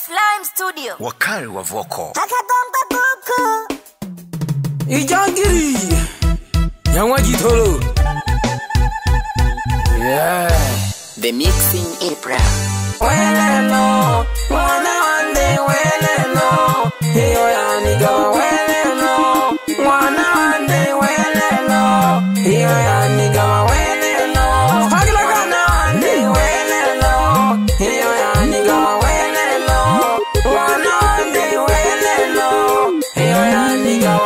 Slime Studio. Wakari wa Voko. Akabomba buku. Ijangiri. Nyangwaji tolo. Yeah. The mixing April. Welelo. Wana wande welelo. Hiyo ya niga welelo. Wana wande welelo. Hiyo ya niga welelo. Hagila kana wande welelo. Hiyo ya niga welelo. Wana wande welelo. Hiyo ya niga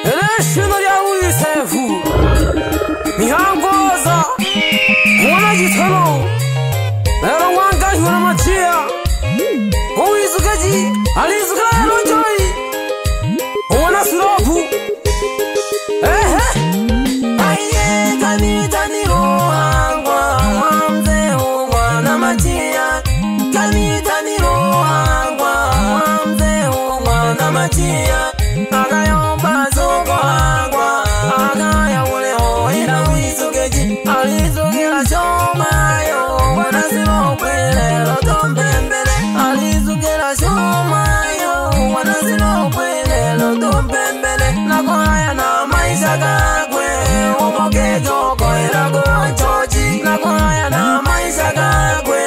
Eleshino ya uisefu. Mihangoza. Mwana jitolo. Lero wanga hula machia. Uizukaji. Alizuka lero joy. Mwana siropu. Aye kanita niro angwa. Mwamze mwana machia. Kanita niro angwa. Mwamze mwana machia. Agayomba zongo angwa. Agaya ule hoina uizukaji. Alizukila shoma yo. Wana sirope loto mbembele. Alizukila shoma yo. Wana sirope loto mbembele. Nakohaya na maisha kakwe. Umoke joko irago chochi. Nakohaya na maisha kakwe.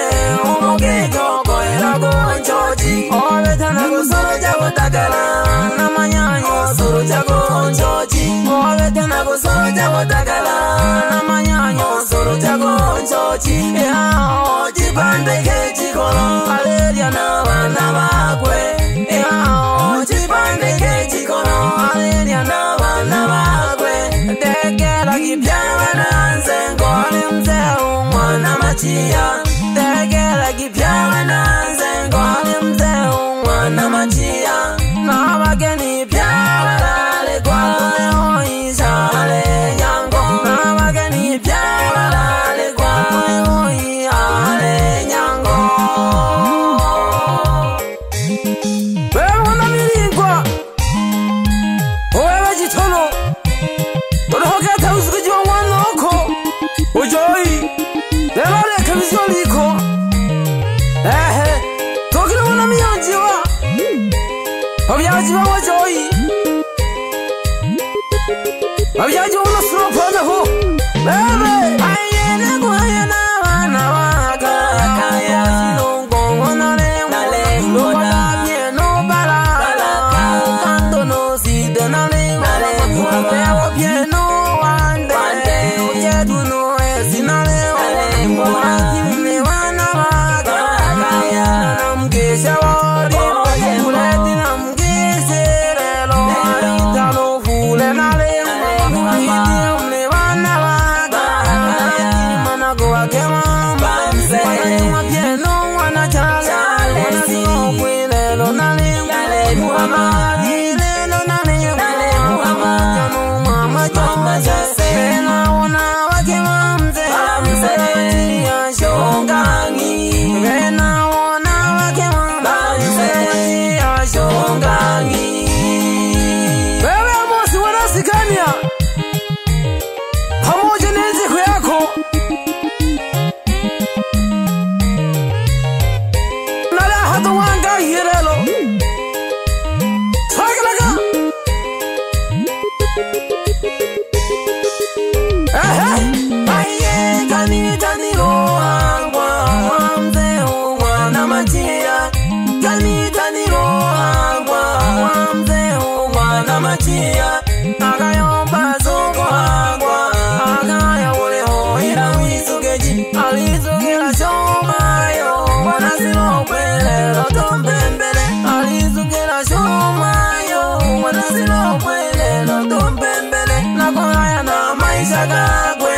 Umoke joko irago chochi. Obeta na kusoro jago takala. Namanyanyo soro jago chochi. Obeta na kusoro jago takala. Namanyanyo soro jago chochi. Yao jipande kechi kolo. Aleria na wana bakwe. Yao jipande kechi kolo. Aleria na wana bakwe. Tekela kipyawa na nzengo. Alimzeu mwana machia. Tekela kipyawa na nzengo. Alimzeu mwana machia. Na wageni pyawa lale kwa leo isale nyango. Na wageni pyawa lale kwa leo isale nyango. Wewe unamilikwa. Wewe jitono. Urohoketa usukuji wa mwanoko. Ujoi. Lelo leka vizioliko. Tokile unamionjiwa. Obyaji wa wajoi. Obyaji wa unasuropana ho. Bebe. Ayene kuhayana wana waka. Kaya silongo wanale. Nale mwana. Pieno bala. Kanto no side nale. Nale mwana. Pieno wande. Ujedu no esi nale. Nale mwana. Kimine wana waka. Kaya namkesha wadi. Kuleti namkesha relo. Italo fule nale. Mne wana waka. Kimana goa kemamba. Wana pieno wana chale. Wana sino kwilelo nale. Muhammad ilelo nale. Muhammad janu mama jose. Pena wana wake mamze. Mamze ya shongangi. Pena wana wake mamze ya shongangi. Wewe amosi wanasikania. Pamoja na nziko yako. Nala hata wanga hirelo. Twagalaga. Aye kanita niro angwa. Mwamze mwana machia. Kanita niro angwa. Mwamze mwana machia. Agayomba zongo angwa. Agaya ule hoina uizukeji. Alizukila shoma yo. Wana sirope loto mbembele. Alizukila shoma yo. Wana sirope loto mbembele. Nakohaya na maisha kakwe.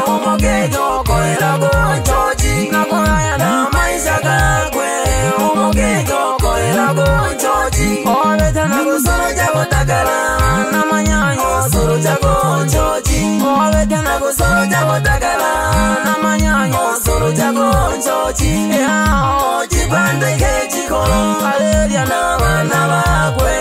Umoke joko irago chochi. Nakohaya na maisha kakwe. Umoke joko irago chochi. Obeta na kusoro jago takala. Namanyanyo soro jago chochi. Obeta na kusoro jago takala. Namanyanyo soro jago chochi. Yao jipande kechi kolo. Aleria na wana bakwe.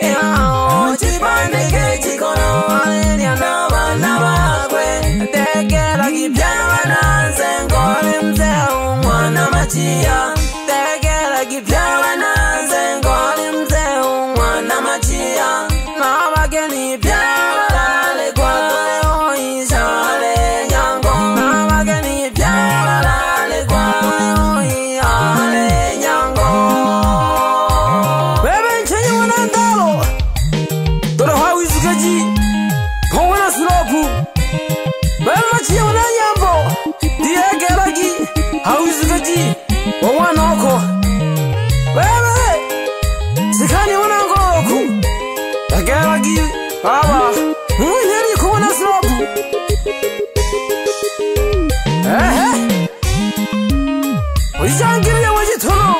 Yao jipande kechi kolo. Aleria na wana bakwe. Tekela kipyawa na nzengo. Alimzeu mwana machia tegera kipyawa na nzengo limzeu mwana machia na wageni pyawa lale kwa leo ishale nyango na wageni pyawa lale kwa leo ishale nyango bebe nchenye wana ndalo tolo hawi zukaji wana sulopu bebe machia wana nyambo diegera ki hawi zukaji wana oko bebe sikani wana ngoku tegera ki baba munyeri kuwana sulopu Ujangirya wajitolo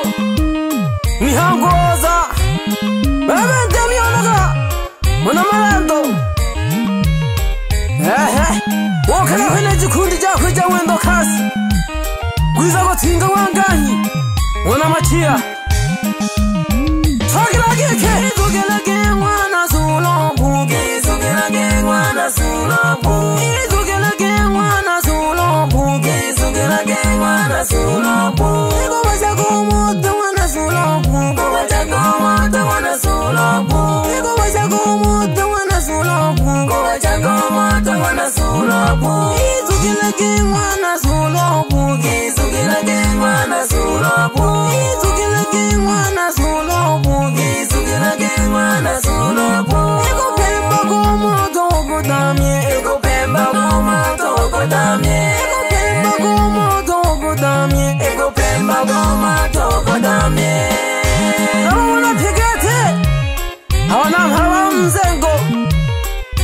mihangoza bebe ndemi onaga muna marando wokana kwene jikundi jako ja wendo kasi gwiza gotinga wangahi muna machia Sogelageke Sogelage mwana sulombu Sogelage mwana sulombu Sogelage mwana sulombu Sogelage mwana sulombu Ego wachako moto wana sulombu Ego wachako moto wana sulombu Ego wachako moto wana sulombu Ego wachako moto wana sulombu Sogelage mwana sulombu Sogelage mwana sulombu Sogelage mwana sulombu Sogelage mwana sulombu Ego pemba como togo tamie Ego pemba como togo tamie Ego pemba como togo tamie Ego pemba como togo tamie Nawana pigete Hawana hawa mzengo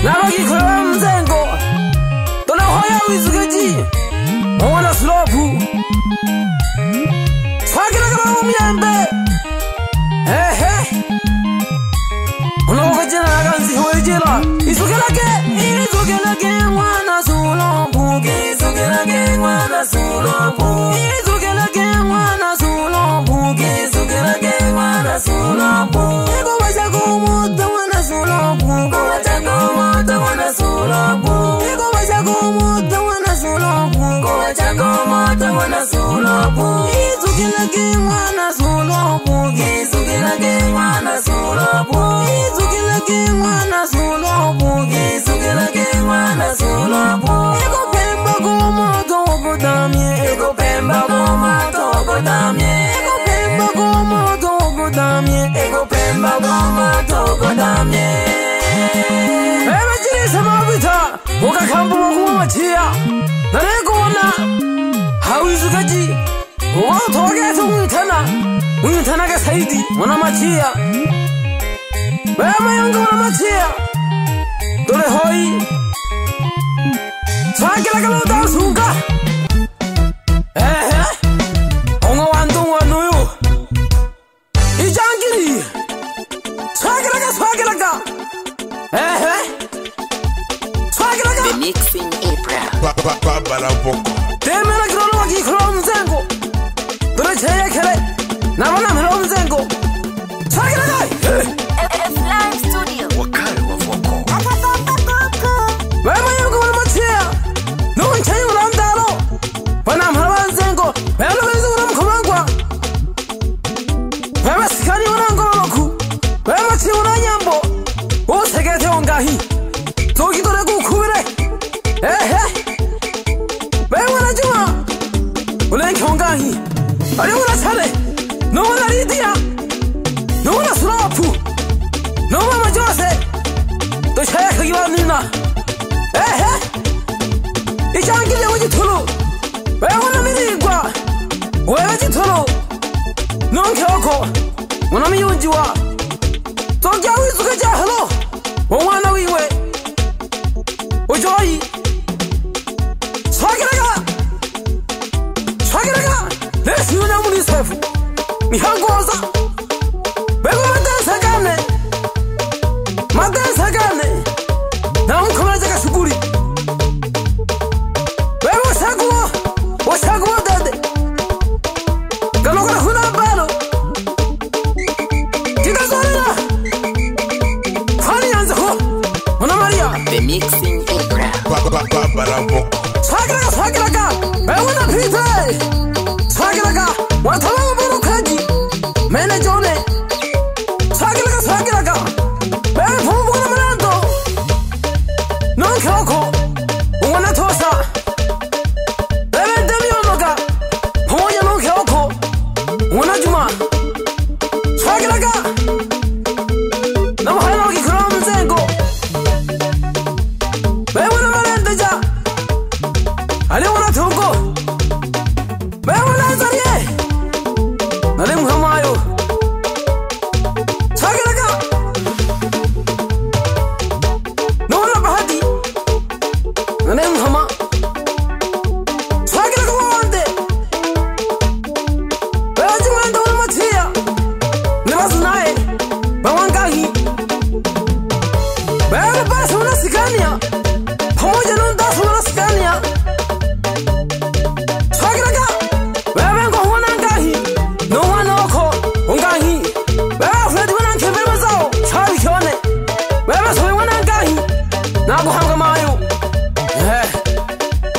Nabagi kwa mzengo Tona hoya wizugaji Mwana sulombu Swagiraga umyembe Unawoka jena naganzi huwejela Izugelage mwana sulombu Izugelage mwana sulombu Izugelage mwana sulombu Izugelage mwana sulombu Ego wachako moto wana sulombu Ego wachako moto wana sulombu Ego wachako moto wana sulombu Ego wachako moto wana sulombu Izugelage mwana sulombu Izugelage mwana sulombu Izugelage mwana sulombu Izugelage mwana sulombu Ego pemba como togo tamie Ego pemba como togo tamie Ego pemba como togo tamie Ego pemba como togo tamie Ebe jiri samabita Woka kambu wakuma machia Nareko wana Hawizugaji Woka togeto Mwintana ka saidi Wana machia Bema yanga wana machia Dole hoi Swagiraga loda sunga Ongo wando wanuyo Ijangiri Swagiraga Swagiraga The Mixing Ibra. Babala Boko. Temela kirono waki kuro mzengo Dole cheye kere Nabana mero mzengo Swagiraga F-Line Studio. Wakari wa Boko. Bema yanga wana machia Nuhu nchenye wana ndalo Wana mero mzengo Bema wezi wana mkomangwa Bema sikani wana ngoloku Bema chi wana nyambo Osegete ongahi Togi dore kukubire Bema wana juma Ulenke ongahi Ari wana chale No wana lidia No wana sulapu No wana majose To chaya kagiwa nina Ijangile wajitulu Bema wana mirigwa Wewe jitulu Nonke oko Wana miyunjiwa Togi awizuka jahalo Wana wiwe Ujoyi Swagiraga Swagiraga Lesi yuna munisefu Mihangoza Bego madansa gane Na unkomeje kashuguri Bego washaguwa dade Galogara huna balo Tika zorina Hani yanze ho Muna Maria The Mixing Ibra. Babala Boko. Swagiraga Bego na pite Swagiraga wataba burukaji mene jone swagiraga bebe pumbu na manando non kyoko ungona tosa bebe demi onoga pamoja non kyoko ungona juma swagiraga na mahalo kikura mzengo bebe wana malendeja ale wana tungo bebe wana zariye ale muhamayo swagiraga no wana bahadi ale muhama swagiraga wande bebe jumanda wana matia nibazu nae bawangahi bebe basi wana sikania pamoja na ndasa wana sikania swagiraga bebe ngo wana ngahi no wana oko ungahi bebe fledi wana nkebe mazao chabi kyone bebe sobe wana ngahi nago hanga mayo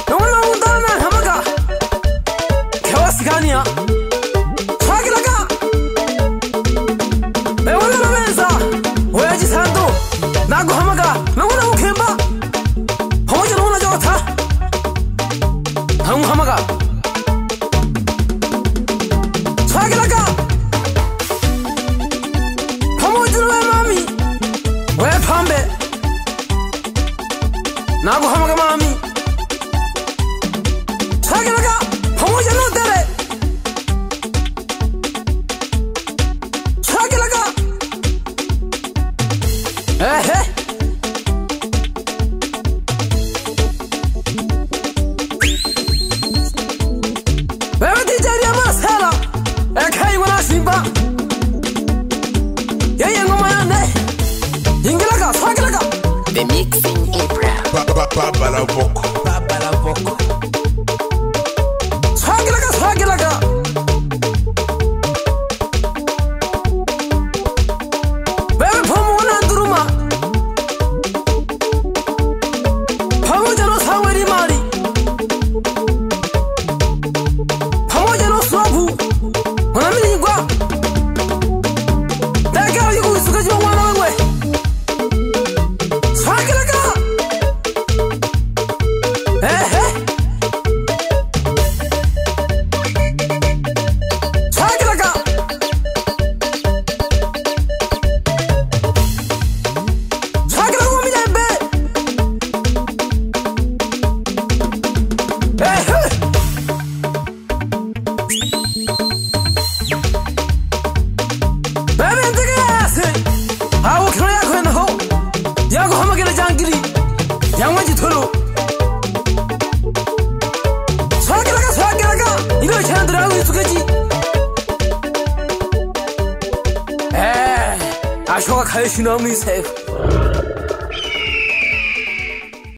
no wana undana hamaga kewa sikania swagiraga bebe wana mabeza oyaji sando nago hamaga no wana ukemba pamoja na wana jota hamu hamaga swagiraga pamoja na we mami we pambe nago hamaga mami swagiraga pamoja na dere swagiraga bebe DJ ya masela ekai wana simba yeye ngoma yane ingiraga swagiraga The Mixing April. Babala Boko. swagiraga bebe pomo wana nduruma pamoja no saweri mari pamoja no swabu wana miligwa daga yuko isuka jiwa wana wewe swagiraga swagiraga swagiraga wa milembe bebe ndigase hawo kiro yako naho yago hamagera jangiri yamwa jitoro swagiraga ino chandra wisukeji ashoka kaishina mi safe